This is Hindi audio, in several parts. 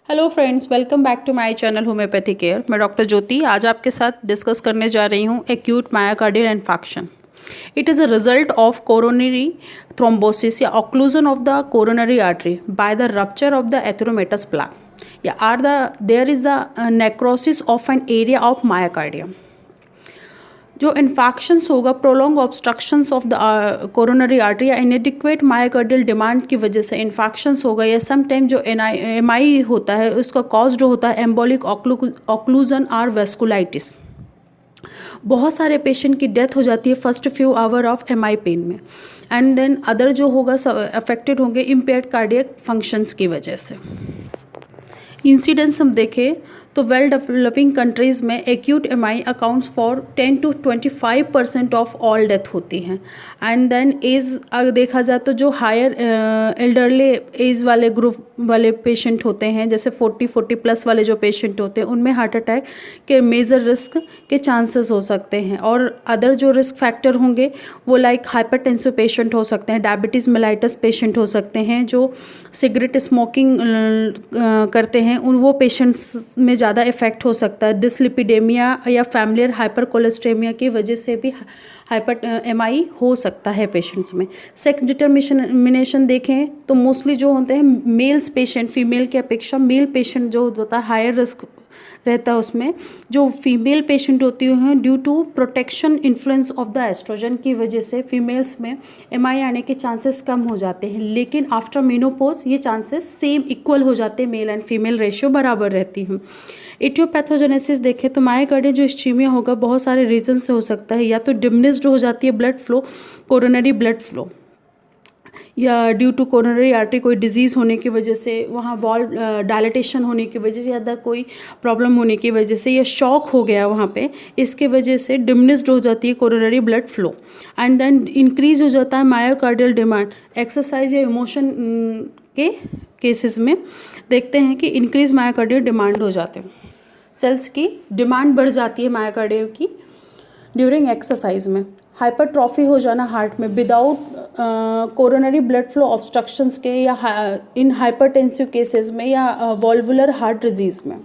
Hello friends, welcome back to my channel homeopathy care. मैं डॉक्टर ज्योति आज आपके साथ डिस्कस करने जा रही हूँ acute myocardial infection. It is a result of coronary thrombosis या occlusion of the coronary artery by the rupture of the atheromatous plaque या there is the necrosis of an area of myocardium. जो इन्फेक्शंस होगा prolong obstructions of the coronary artery या इनएडिक्वेट मायोकार्डियल डिमांड की वजह से इन्फेक्शंस होगा या सम टाइम जो एमआई होता है उसका कॉज जो होता है एम्बोलिक ऑक्लूजन और वेस्कुलाइटिस। बहुत सारे पेशेंट की डेथ हो जाती है first few hour of MI pain में एंड देन अदर जो होगा अफेक्टेड होंगे इम्पेयर्ड कार्डियक फंक्शंस की वजह से। इंसिडेंस हम देखें तो वेल डेवलपिंग कंट्रीज़ में acute MI accounts for 10 to 25% of all death होती हैं। एंड देन एज अगर देखा जाए तो जो हायर एल्डरली एज वाले ग्रुप वाले पेशेंट होते हैं जैसे 40 प्लस वाले जो पेशेंट होते हैं उनमें हार्ट अटैक के मेजर रिस्क के चांसेस हो सकते हैं। और अदर जो रिस्क फैक्टर होंगे वो लाइक हाइपरटेंसिव पेशेंट हो सकते हैं, डायबिटीज़ मेलाइटस पेशेंट हो सकते हैं, जो सिगरेट स्मोकिंग करते हैं उन वो पेशेंट्स में ज़्यादा इफेक्ट हो सकता है। डिसलिपिडेमिया या फैमिलियर हाइपर कोलेस्ट्रेमिया की वजह से भी हाइपर एमआई हो सकता है पेशेंट्स में। सेक्स डिटर्मिनेशन देखें तो मोस्टली जो होते हैं मेल्स पेशेंट फीमेल की अपेक्षा मेल पेशेंट जो होता है हायर रिस्क रहता है उसमें। जो फीमेल पेशेंट होती हैं due to protection influence of the estrogen की वजह से फीमेल्स में एमआई आने के चांसेस कम हो जाते हैं, लेकिन आफ्टर मेनोपॉज ये चांसेस सेम इक्वल हो जाते हैं, मेल एंड फीमेल रेशियो बराबर रहती हैं। एटियोपैथोजेनेसिस देखें तो मायोकार्डियल जो इस्चीमिया होगा बहुत सारे रीजन से हो सकता है, या तो डिमिनिश्ड हो जाती है blood flow, coronary blood flow, या ड्यू टू कोरोनरी आर्टरी कोई डिजीज़ होने की वजह से, वहाँ वॉल्व डायलिटेशन होने की वजह से, या अदर कोई प्रॉब्लम होने की वजह से, या शॉक हो गया वहाँ पे, इसके वजह से डिमिनिश्ड हो जाती है coronary blood flow. And then increase हो जाता है मायोकार्डियल डिमांड। एक्सरसाइज या इमोशन के केसेस में देखते हैं कि इंक्रीज मायोकार्डियल डिमांड हो जाते हैं, सेल्स की डिमांड बढ़ जाती है मायोकार्डियल की ड्यूरिंग एक्सरसाइज में। हाइपरट्रॉफी हो जाना हार्ट में without coronary blood flow obstructions के, या इन हाइपरटेंसिव केसेस में, या वॉल्वुलर हार्ट डिजीज में।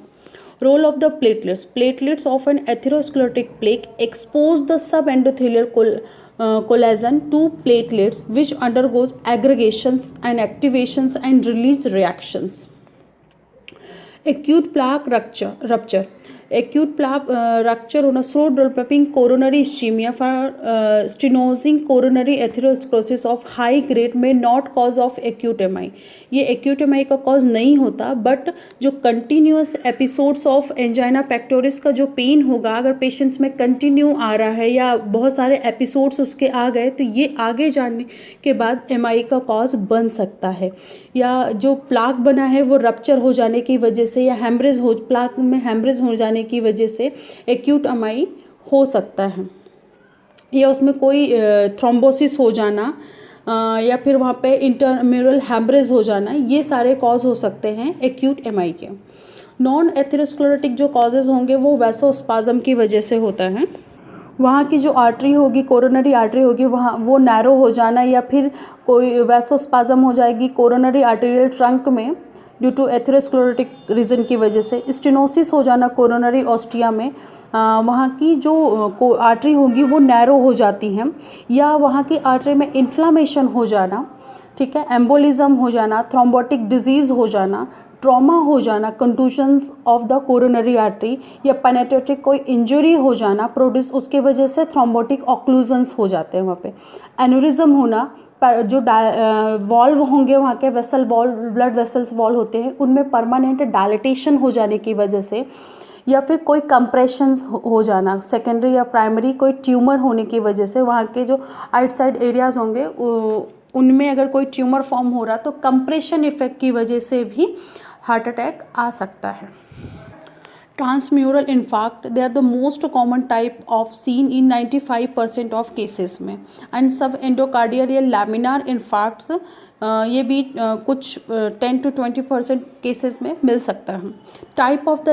Role of the platelets of an atherosclerotic plaque expose the subendothelial collagen to platelets which undergoes aggregations and activations and release reactions. Acute plaque rupture. Acute plaque rupture होना slow developing coronary ischemia for stenosing coronary atherosclerosis of high grade may not cause of acute MI। ये acute MI का cause नहीं होता, बट जो continuous episodes of angina pectoris का जो पेन होगा अगर पेशेंट्स में कंटिन्यू आ रहा है या बहुत सारे एपिसोड्स उसके आ गए तो ये आगे जाने के बाद MI का कॉज बन सकता है। या जो प्लाक बना है वो रप्चर हो जाने की वजह से, या हेमरेज हो प्लाक में हेमरेज हो जाने की वजह से एक्यूट एमआई हो सकता है, या उसमें कोई थ्रोम्बोसिस हो जाना, या फिर वहाँ पे इंटरम्यूरल हेमरेज हो जाना, ये सारे कॉज हो सकते हैं एक्यूट एमआई के। नॉन एथेरोस्क्लेरोटिक जो कॉजेज़ होंगे वो वैसोस्पाज्म की वजह से होता है। वहाँ की जो आर्टरी होगी कोरोनरी आर्टरी होगी वहाँ वो नैरो हो जाना, या फिर कोई वैसोस्पाज्म हो जाएगी कोरोनरी आर्टेरियल ट्रंक में ड्यू टू एथेरोस्क्लेरोटिक रीजन की वजह से। स्टेनोसिस हो जाना कोरोनरी ऑस्टिया में, वहाँ की जो आर्टरी होगी वो नैरो हो जाती हैं, या वहाँ की आर्टरी में इन्फ्लामेशन हो जाना, ठीक है, एम्बोलिज्म हो जाना, थ्रोम्बोटिक डिजीज़ हो जाना, ट्रॉमा हो जाना, कंटूजन्स ऑफ द कोरोनरी आर्टरी, या पेनेट्रेटिक कोई इंजरी हो जाना प्रोड्यूस, उसके वजह से थ्रोम्बोटिक ऑक्लूजन्स हो जाते हैं वहाँ पे। एन्यूरिज्म होना, जो वॉल्व होंगे वहाँ के vessel valve, blood vessels wall होते हैं उनमें परमानेंट डायलिटेशन हो जाने की वजह से, या फिर कोई कंप्रेशंस हो जाना, सेकेंडरी या प्राइमरी कोई ट्यूमर होने की वजह से, वहाँ के जो आउटसाइड एरियाज़ होंगे उनमें अगर कोई ट्यूमर फॉर्म हो रहा तो कंप्रेशन इफेक्ट की वजह से भी हार्ट अटैक आ सकता है। Transmural infarct they are the most common type of seen in 95% of cases में, एंड सब एंडोकार्डियल या लैमिनार इन्फार्क्ट्स ये भी कुछ 10 to 20% केसेस में मिल सकता है। Type of the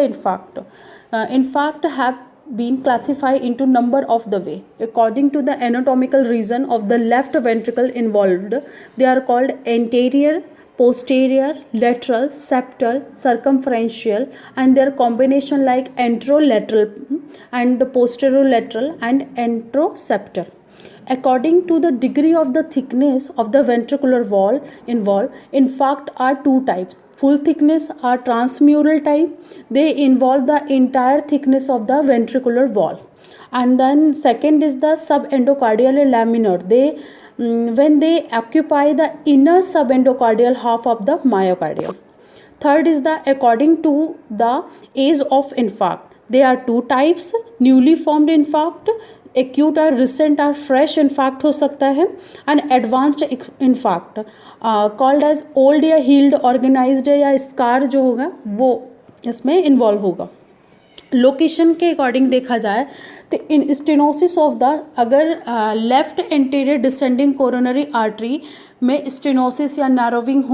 infarct have been classified into number of the way according to the anatomical region of the left ventricle involved. They are called anterior, posterior, lateral, septal, circumferential, and their combination like anterolateral and posterolateral and anteroseptal. According to the degree of the thickness of the ventricular wall involved, infarct are two types. Full thickness are transmural type. They involve the entire thickness of the ventricular wall. And then second is the subendocardial laminar. When they occupy the inner subendocardial half of the myocardium. Third is the according to the age of infarct. There are two types. Newly formed infarct, acute और recent और fresh infarct हो सकता है, and advanced infarct called as old या healed organized या scar जो होगा वो इसमें इन्वॉल्व होगा. लोकेशन के अकॉर्डिंग देखा जाए तो इन स्टेनोसिस ऑफ द अगर left anterior descending coronary artery में स्टेनोसिस या नैरोविंग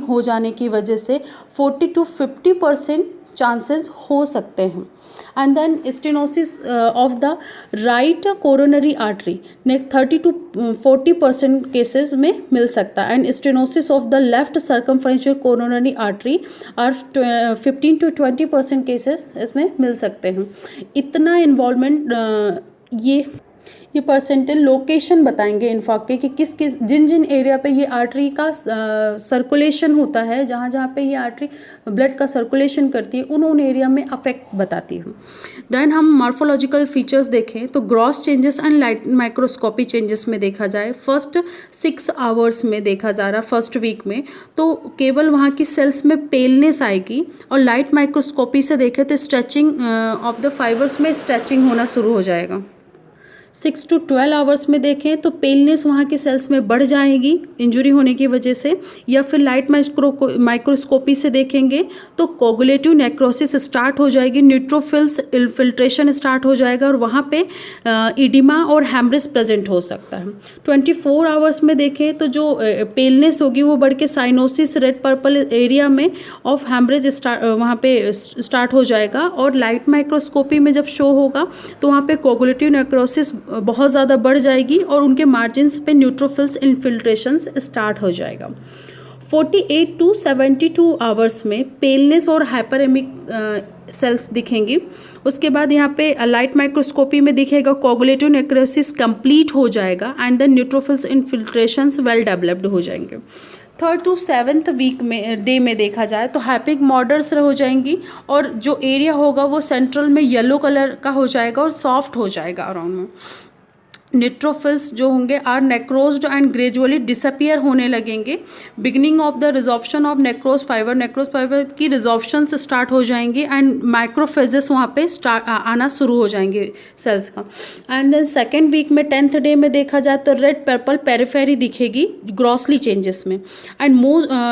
हो जाने की वजह से 40 to 50% चांसेस हो सकते हैं. And then stenosis of the right coronary artery ने 30 to 40% केसेस में मिल सकता है. And stenosis of the left circumferential coronary artery और 15 to 20% केसेस इसमें मिल सकते हैं. इतना इन्वॉल्वमेंट ये परसेंटेज लोकेशन बताएंगे इन्फार्क्ट के कि किस जिन एरिया पे ये आर्टरी का सर्कुलेशन होता है, जहाँ पे ये आर्टरी ब्लड का सर्कुलेशन करती है उन एरिया में अफेक्ट बताती हूँ. देन हम मॉर्फोलॉजिकल फीचर्स देखें तो gross changes and light microscopy changes में देखा जाए फर्स्ट 6 आवर्स में देखा जा रहा फर्स्ट वीक में तो केवल वहाँ की सेल्स में पेलनेस आएगी. और लाइट माइक्रोस्कोपी से देखें तो स्ट्रेचिंग ऑफ द फाइबर्स में स्ट्रेचिंग होना शुरू हो जाएगा. 6 to 12 आवर्स में देखें तो पेलनेस वहाँ की सेल्स में बढ़ जाएगी इंजुरी होने की वजह से. या फिर लाइट माइक्रोस्कोपी से देखेंगे तो कोगुलेटिव नेक्रोसिस स्टार्ट हो जाएगी, न्यूट्रोफिल्स इन्फिल्ट्रेशन स्टार्ट हो जाएगा और वहाँ पे इडिमा और हैमरेज प्रेजेंट हो सकता है. 24 आवर्स में देखें तो जो पेलनेस होगी वो बढ़ के साइनोसिस रेड पर्पल एरिया में ऑफ हैमरेज वहाँ पे स्टार्ट हो जाएगा. और लाइट माइक्रोस्कोपी में जब शो होगा तो वहाँ पे कोगुलेटिव नेक्रोसिस बहुत ज़्यादा बढ़ जाएगी और उनके मार्जिन्स पे न्यूट्रोफिल्स इन्फिल्ट्रेशंस स्टार्ट हो जाएगा. 48 to 72 आवर्स में पेलनेस और हाइपरेमिक सेल्स दिखेंगी. उसके बाद यहाँ पे लाइट माइक्रोस्कोपी में दिखेगा कोगुलेटिव नेक्रोसिस कंप्लीट हो जाएगा and then neutrophils infiltrations well developed हो जाएंगे. 3rd to 7th वीक में डे में देखा जाए तो हैपिक मॉडर्स हो जाएंगी और जो एरिया होगा वो सेंट्रल में येलो कलर का हो जाएगा और सॉफ्ट हो जाएगा अराउंड में. न्यूट्रोफिल्स जो होंगे आर नेक्रोज्ड एंड ग्रेजुअली डिसअपियर होने लगेंगे. Beginning of the resorption of necrose fibre की रिजॉर्प्शन स्टार्ट हो जाएंगी एंड माइक्रोफेजेस वहाँ पे आना शुरू हो जाएंगे सेल्स का. एंड देन सेकेंड वीक में 10th डे में देखा जाए तो रेड पर्पल पेरिफेरी दिखेगी ग्रॉसली चेंजेस में. एंड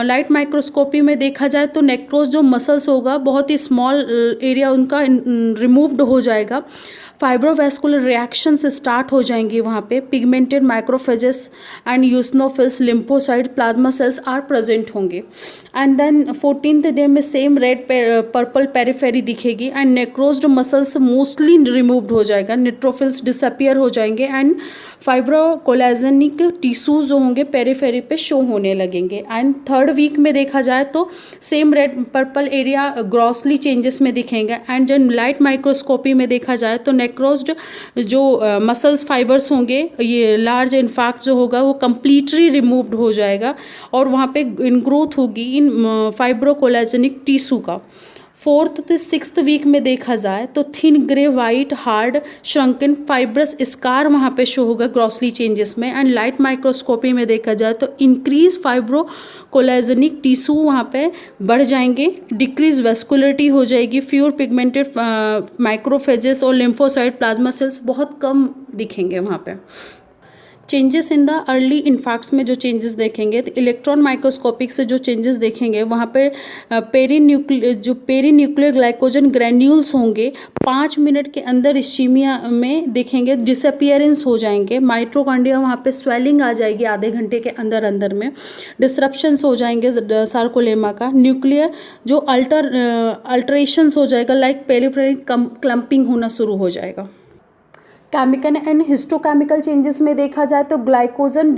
लाइट माइक्रोस्कोपी में देखा जाए तो नेक्रोज जो मसल्स होगा बहुत ही स्मॉल एरिया उनका रिमूव्ड हो जाएगा. फाइब्रोवेस्कुलर रिएक्शंस स्टार्ट हो जाएंगी वहाँ पे. Pigmented microphages and eosinophils lymphocyte plasma cells are present होंगे. एंड देन 14th डे में सेम रेड पर्पल पेरिफेरी दिखेगी and necrosed muscles mostly removed हो जाएगा, न्यूट्रोफिल्स डिसअपियर हो जाएंगे एंड फाइब्रोकोलेजेनिक टिश्यूज जो होंगे पेरिफेरी पे शो होने लगेंगे. एंड 3rd वीक में देखा जाए तो same red purple area grossly changes में दिखेंगे. एंड जब लाइट माइक्रोस्कोपी में देखा जाए तो नेक्रोज्ड जो मसल्स फाइबर्स होंगे ये लार्ज इन्फार्क्ट जो होगा वो कम्प्लीटली रिमूव्ड हो जाएगा और वहाँ पे इनग्रोथ होगी इन फाइब्रोकोलेजेनिक टिश्यू का. 4th to 6th वीक में देखा जाए तो thin grey white hard shrunken fibrous scar वहाँ पे शो होगा ग्रॉसली चेंजेस में. एंड लाइट माइक्रोस्कोपी में देखा जाए तो इंक्रीज फाइब्रो कोलेजेनिक टिश्यू वहाँ पे बढ़ जाएंगे, डिक्रीज वेस्कुलरिटी हो जाएगी, फ्यूर पिगमेंटेड माइक्रोफेजेस और लिम्फोसाइट प्लाज्मा सेल्स बहुत कम दिखेंगे वहाँ पे. चेंजेस इन द अर्ली इन्फार्क्ट्स में जो चेंजेस देखेंगे तो इलेक्ट्रॉन माइक्रोस्कोपिक से जो चेंजेस देखेंगे वहाँ पे पेरीन्यूक्लियर ग्लाइकोजन ग्रैन्यूल्स होंगे 5 मिनट के अंदर इस्चीमिया में देखेंगे डिसअपियरेंस हो जाएंगे. माइट्रोकॉन्ड्रिया वहाँ पे स्वेलिंग आ जाएगी आधे घंटे के अंदर में. डिसरप्शंस हो जाएंगे सार्कोलेमा का. न्यूक्लियर जो अल्टरेशंस हो जाएगा लाइक पेरिफेरल क्लम्पिंग होना शुरू हो जाएगा. केमिकल एंड हिस्टोकेमिकल चेंजेस में देखा जाए तो ग्लाइकोजन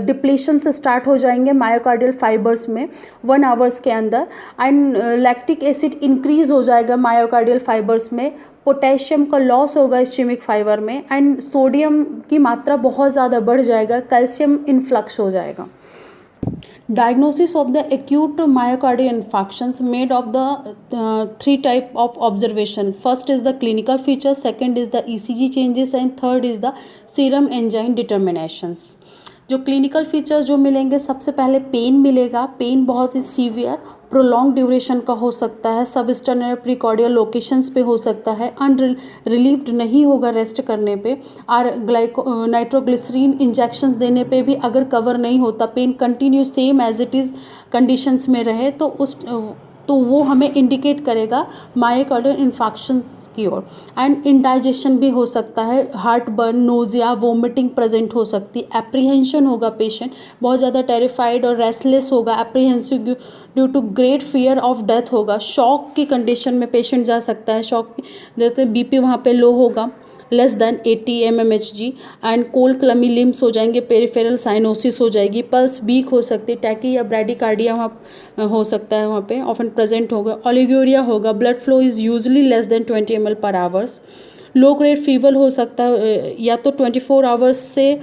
डिप्लीशन से स्टार्ट हो जाएंगे मायोकार्डियल फाइबर्स में 1 आवर्स के अंदर, एंड लैक्टिक एसिड इंक्रीज हो जाएगा मायोकार्डियल फाइबर्स में, पोटेशियम का लॉस होगा इस्चेमिक फाइबर में, एंड सोडियम की मात्रा बहुत ज़्यादा बढ़ जाएगा, कैल्शियम इनफ्लक्स हो जाएगा। Diagnosis of the acute myocardial infarctions made of the 3 type of observation. First is the clinical features, second is the ECG changes, and third is the serum enzyme determinations. जो क्लिनिकल फीचर्स जो मिलेंगे, सबसे पहले पेन मिलेगा, पेन बहुत ही सीवियर प्रोलॉन्ग ड्यूरेशन का हो सकता है, सब स्टर्नल प्रीकॉर्डियल लोकेशंस पे हो सकता है, अनरिलीव्ड नहीं होगा रेस्ट करने पे, और नाइट्रोग्लिसरीन इंजेक्शंस देने पे भी अगर कवर नहीं होता, pain continue same as it is conditions में रहे तो वो हमें इंडिकेट करेगा मायोकार्डियल इन्फेक्शंस की ओर। एंड इंडाइजेशन भी हो सकता है, heart burn, nausea, vomiting present हो सकती, एप्रीहेंशन होगा, पेशेंट बहुत ज़्यादा टेरिफाइड और रेस्टलेस होगा, apprehensive due to great fear of death होगा, शॉक की कंडीशन में पेशेंट जा सकता है, शॉक जैसे बीपी वहाँ पे लो होगा less than 80 mmHg, and cold clammy limbs हो जाएंगे, पेरिफेरल साइनोसिस हो जाएगी, पल्स वीक हो सकती है, टैकी या ब्रैडिकार्डिया वहाँ हो सकता है, वहाँ पे ऑफन प्रेजेंट होगा, ओलिगोरिया होगा, blood flow is usually less than 20 ml पर आवर्स, लो ग्रेड फीवर हो सकता है, या तो 24 आवर्स से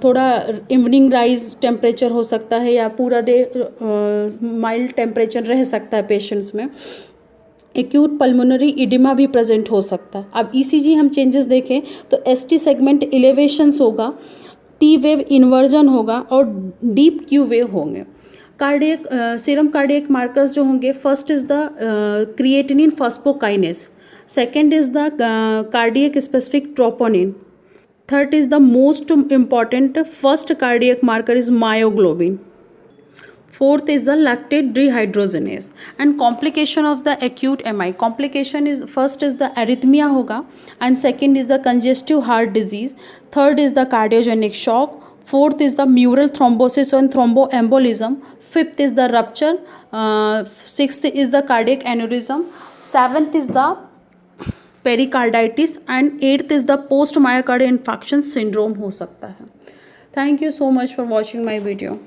थोड़ा इवनिंग राइज टेम्परेचर हो सकता है, या पूरा डे माइल्ड टेम्परेचर रह सकता है पेशेंट्स में। एक्यूट पल्मोनरी इडिमा भी प्रेजेंट हो सकता है। अब ईसीजी हम चेंजेस देखें तो एसटी सेगमेंट एलिवेशंस होगा, टी वेव इन्वर्जन होगा, और डीप क्यू वेव होंगे। कार्डियक सीरम कार्डियक मार्कर्स जो होंगे, first is the creatinine phosphokinase, second is the cardiac specific troponin, third is the most important first cardiac marker is myoglobin, fourth is the lactate dehydrogenase. And complication of the acute MI, complication is first is the arrhythmia hoga, and second is the congestive heart disease, third is the cardiogenic shock, fourth is the mural thrombosis and thromboembolism, fifth is the rupture, sixth is the cardiac aneurysm, seventh is the pericarditis, and eighth is the post myocardial infarction syndrome हो सकता है। Thank you so much for watching my video.